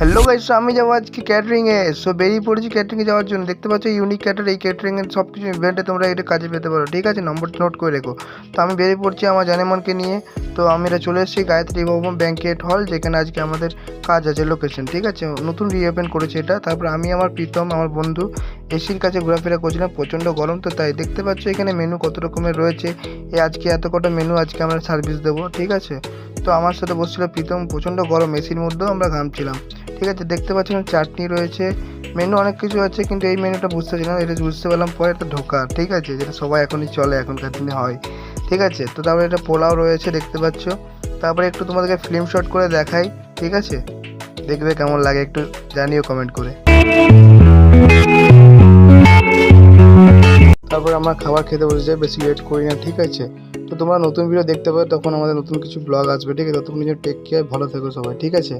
Hello guys, আমি যাবো আজকে ক্যাটারিংয়ে। বেরিয়ে পড়েছি ক্যাটারিংয়ে যাওয়ার জন্য। দেখতে পাচ্ছ ইউনিক ক্যাটার, এই ক্যাটারিংয়ের সব কিছু ইভেন্টে তোমরা এটা কাজে পেতে পারো, ঠিক আছে? নম্বরটা নোট করে রেখো। তো আমি বেরিয়ে পড়ছি আমার জানেমনকে নিয়ে। তো আমি এটা চলে এসেছি গায়ত্রী ভবন ব্যাংকেট হল, যেখানে আজকে আমাদের কাজ আছে, লোকেশন, ঠিক আছে? নতুন রিওপেন করেছে এটা। তারপর আমি আমার প্রীতম, আমার বন্ধু এসির কাছে ঘোরাফেরা করছিলাম। প্রচণ্ড গরম, তো তাই দেখতে পাচ্ছ এখানে মেনু কত রকমের রয়েছে। আজকে এত কটা মেনু আজকে আমরা সার্ভিস দেবো, ঠিক আছে? তো আমার সাথে বসছিল প্রীতম। প্রচণ্ড গরম, এসির মধ্যেও আমরা ঘামছিলাম, ঠিক আছে? দেখতে পাচ্ছেন চাটনি রয়েছে, মেনু অনেক কিছু আছে, কিন্তু এই মেনুটা বুঝতে পারছিলাম, এটা বুঝতে পারলাম পরে একটা ঢোকা, ঠিক আছে? যেটা সবাই এখনই চলে, এখনকার দিনে হয়, ঠিক আছে? তো তারপরে এটা পোলাও রয়েছে, দেখতে পাচ্ছ। তারপরে একটু তোমাদেরকে ফিল্ম শট করে দেখাই, ঠিক আছে? দেখবে কেমন লাগে, একটু জানিও কমেন্ট করে। তারপর আমরা খাবার খেতে বসে যাই, বেশি লেট করি না, ঠিক আছে? তো তোমরা নতুন ভিডিও দেখতে পাবে, তখন আমাদের নতুন কিছু ব্লগ আসবে, ঠিক আছে? ততক্ষণ নিজের টেক কেয়ার, ভালো থেকো সবাই, ঠিক আছে?